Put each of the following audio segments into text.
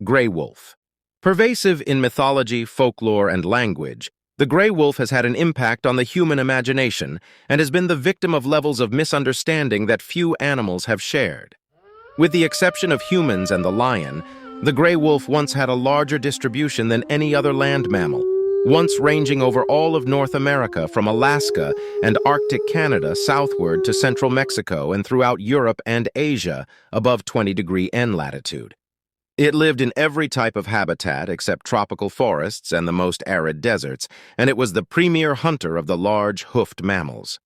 Gray wolf. Pervasive in mythology, folklore, and language, the gray wolf has had an impact on the human imagination and has been the victim of levels of misunderstanding that few animals have shared. With the exception of humans and the lion, the gray wolf once had a larger distribution than any other land mammal, once ranging over all of North America from Alaska and Arctic Canada southward to central Mexico and throughout Europe and Asia above 20° N latitude. It lived in every type of habitat except tropical forests and the most arid deserts, and it was the premier hunter of the large, hoofed mammals.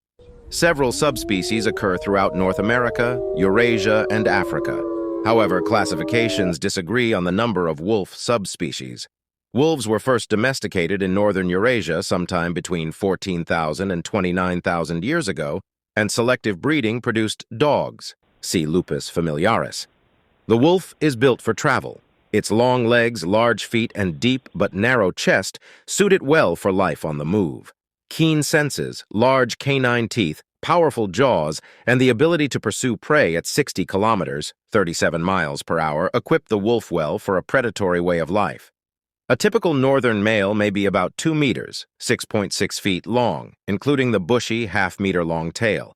Several subspecies occur throughout North America, Eurasia, and Africa. However, classifications disagree on the number of wolf subspecies. Wolves were first domesticated in Northern Eurasia sometime between 14,000 and 29,000 years ago, and selective breeding produced dogs, see lupus familiaris. The wolf is built for travel. Its long legs, large feet, and deep but narrow chest suit it well for life on the move. Keen senses, large canine teeth, powerful jaws, and the ability to pursue prey at 60 kilometers, 37 miles per hour, equip the wolf well for a predatory way of life. A typical northern male may be about 2 meters, 6.6 feet long, including the bushy, half-meter-long tail.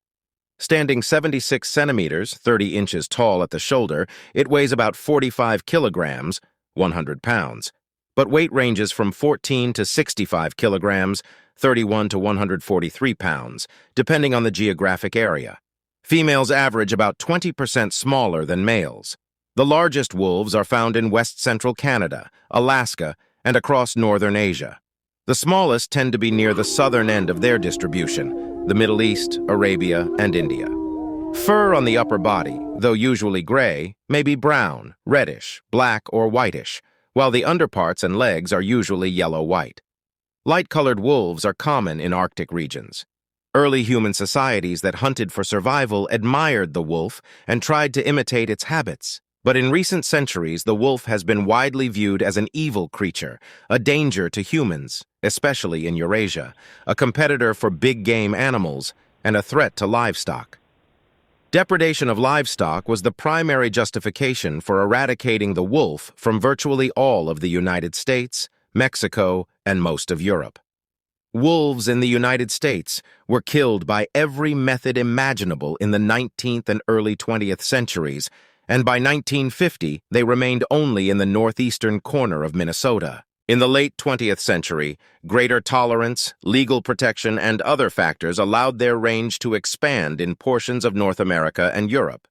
Standing 76 centimeters, 30 inches tall at the shoulder, it weighs about 45 kilograms, 100 pounds, but weight ranges from 14 to 65 kilograms, 31 to 143 pounds, depending on the geographic area. Females average about 20% smaller than males. The largest wolves are found in west-central Canada, Alaska, and across northern Asia. The smallest tend to be near the southern end of their distribution, the Middle East, Arabia, and India. Fur on the upper body, though usually gray, may be brown, reddish, black, or whitish, while the underparts and legs are usually yellow-white. Light-colored wolves are common in Arctic regions. Early human societies that hunted for survival admired the wolf and tried to imitate its habits. But in recent centuries, the wolf has been widely viewed as an evil creature, a danger to humans, especially in Eurasia, a competitor for big-game animals, and a threat to livestock. Depredation of livestock was the primary justification for eradicating the wolf from virtually all of the United States, Mexico, and most of Europe. Wolves in the United States were killed by every method imaginable in the 19th and early 20th centuries, and by 1950, they remained only in the northeastern corner of Minnesota. In the late 20th century, greater tolerance, legal protection, and other factors allowed their range to expand in portions of North America and Europe.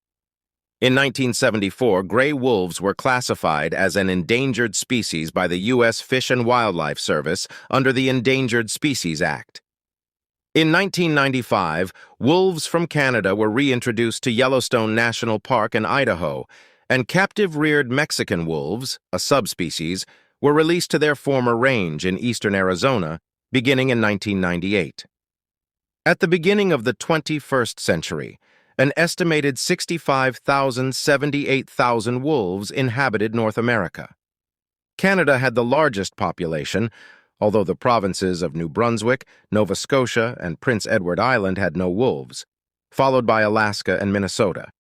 In 1974, gray wolves were classified as an endangered species by the U.S. Fish and Wildlife Service under the Endangered Species Act. In 1995, wolves from Canada were reintroduced to Yellowstone National Park in Idaho, and captive-reared Mexican wolves, a subspecies, were released to their former range in eastern Arizona, beginning in 1998. At the beginning of the 21st century, an estimated 78,000 wolves inhabited North America. Canada had the largest population, although the provinces of New Brunswick, Nova Scotia, and Prince Edward Island had no wolves, followed by Alaska and Minnesota.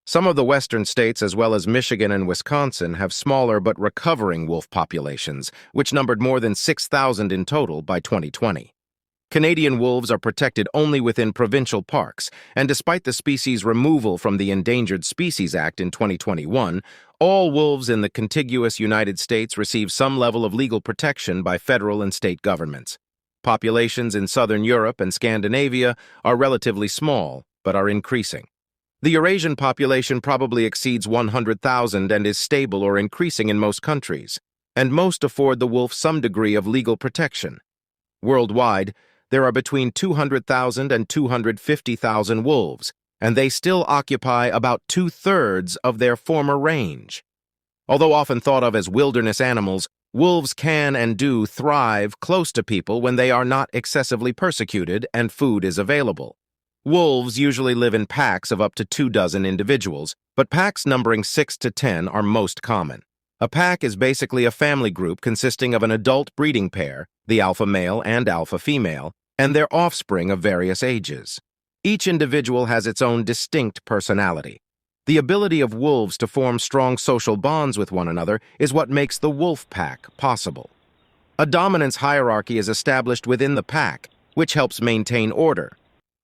Some of the western states, as well as Michigan and Wisconsin, have smaller but recovering wolf populations, which numbered more than 6,000 in total by 2020. Canadian wolves are protected only within provincial parks, and despite the species' removal from the Endangered Species Act in 2021, all wolves in the contiguous United States receive some level of legal protection by federal and state governments. Populations in Southern Europe and Scandinavia are relatively small, but are increasing. The Eurasian population probably exceeds 100,000 and is stable or increasing in most countries, and most afford the wolf some degree of legal protection. Worldwide, there are between 200,000 and 250,000 wolves, and they still occupy about 2/3 of their former range. Although often thought of as wilderness animals, wolves can and do thrive close to people when they are not excessively persecuted and food is available. Wolves usually live in packs of up to 24 individuals, but packs numbering 6 to 10 are most common. A pack is basically a family group consisting of an adult breeding pair, the alpha male and alpha female, and their offspring of various ages. Each individual has its own distinct personality. The ability of wolves to form strong social bonds with one another is what makes the wolf pack possible. A dominance hierarchy is established within the pack, which helps maintain order.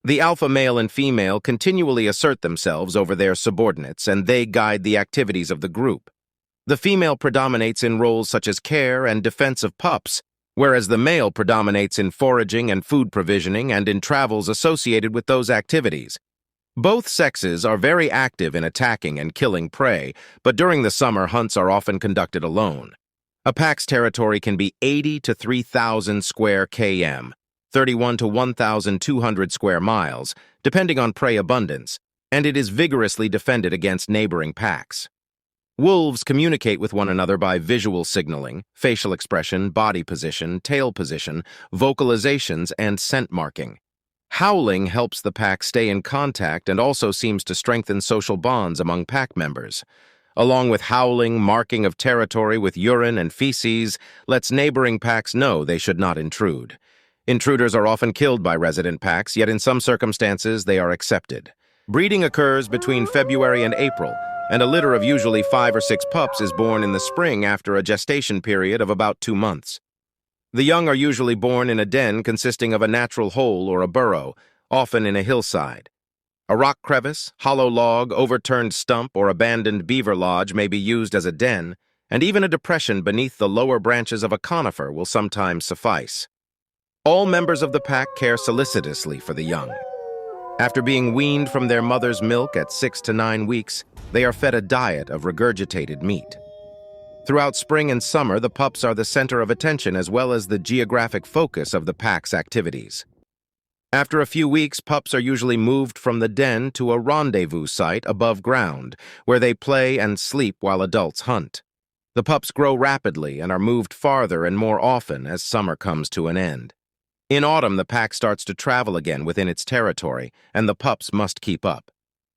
The alpha male and female continually assert themselves over their subordinates, and they guide the activities of the group. The female predominates in roles such as care and defense of pups, whereas the male predominates in foraging and food provisioning and in travels associated with those activities. Both sexes are very active in attacking and killing prey, but during the summer, hunts are often conducted alone. A pack's territory can be 80 to 3,000 square km, 31 to 1,200 square miles, depending on prey abundance, and it is vigorously defended against neighboring packs. Wolves communicate with one another by visual signaling, facial expression, body position, tail position, vocalizations, and scent marking. Howling helps the pack stay in contact and also seems to strengthen social bonds among pack members. Along with howling, marking of territory with urine and feces lets neighboring packs know they should not intrude. Intruders are often killed by resident packs, yet in some circumstances they are accepted. Breeding occurs between February and April, and a litter of usually 5 or 6 pups is born in the spring after a gestation period of about 2 months. The young are usually born in a den consisting of a natural hole or a burrow, often in a hillside. A rock crevice, hollow log, overturned stump, or abandoned beaver lodge may be used as a den, and even a depression beneath the lower branches of a conifer will sometimes suffice. All members of the pack care solicitously for the young. After being weaned from their mother's milk at 6 to 9 weeks, they are fed a diet of regurgitated meat. Throughout spring and summer, the pups are the center of attention as well as the geographic focus of the pack's activities. After a few weeks, pups are usually moved from the den to a rendezvous site above ground, where they play and sleep while adults hunt. The pups grow rapidly and are moved farther and more often as summer comes to an end. In autumn, the pack starts to travel again within its territory, and the pups must keep up.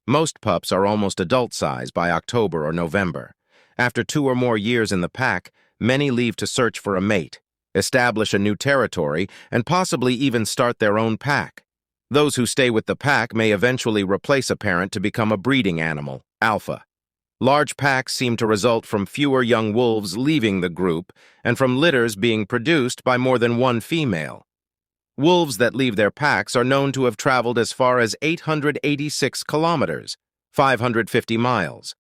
Most pups are almost adult size by October or November. After 2 or more years in the pack, many leave to search for a mate, establish a new territory, and possibly even start their own pack. Those who stay with the pack may eventually replace a parent to become a breeding animal, alpha. Large packs seem to result from fewer young wolves leaving the group and from litters being produced by more than one female. Wolves that leave their packs are known to have traveled as far as 886 kilometers, 550 miles.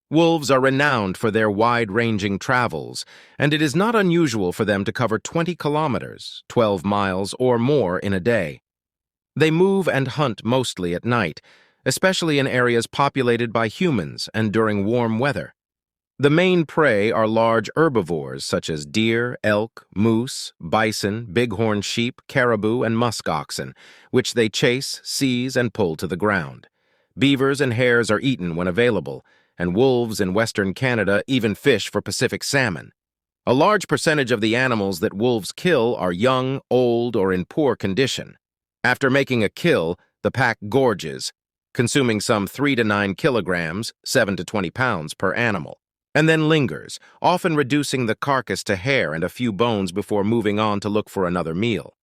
Wolves are renowned for their wide-ranging travels, and it is not unusual for them to cover 20 kilometers, 12 miles or more in a day. They move and hunt mostly at night, especially in areas populated by humans and during warm weather. The main prey are large herbivores such as deer, elk, moose, bison, bighorn sheep, caribou, and musk oxen, which they chase, seize, and pull to the ground. Beavers and hares are eaten when available, and wolves in western Canada even fish for Pacific salmon. A large percentage of the animals that wolves kill are young, old, or in poor condition. After making a kill, the pack gorges, consuming some 3 to 9 kilograms, 7 to 20 pounds per animal, and then lingers, often reducing the carcass to hair and a few bones before moving on to look for another meal.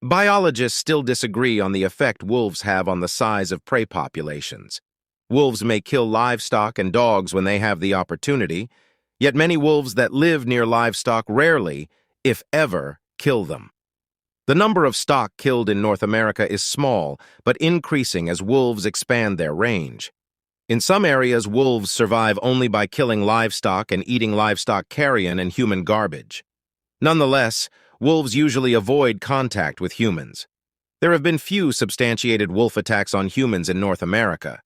Biologists still disagree on the effect wolves have on the size of prey populations. Wolves may kill livestock and dogs when they have the opportunity, yet many wolves that live near livestock rarely, if ever, kill them. The number of stock killed in North America is small, but increasing as wolves expand their range. In some areas, wolves survive only by killing livestock and eating livestock carrion and human garbage. Nonetheless, wolves usually avoid contact with humans. There have been few substantiated wolf attacks on humans in North America.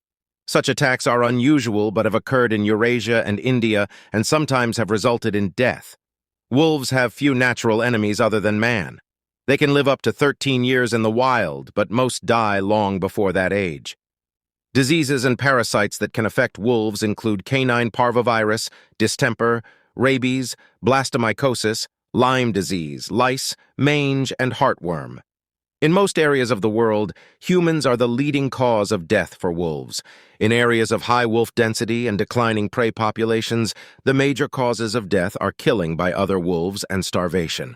Such attacks are unusual but have occurred in Eurasia and India and sometimes have resulted in death. Wolves have few natural enemies other than man. They can live up to 13 years in the wild, but most die long before that age. Diseases and parasites that can affect wolves include canine parvovirus, distemper, rabies, blastomycosis, Lyme disease, lice, mange, and heartworm. In most areas of the world, humans are the leading cause of death for wolves. In areas of high wolf density and declining prey populations, the major causes of death are killing by other wolves and starvation.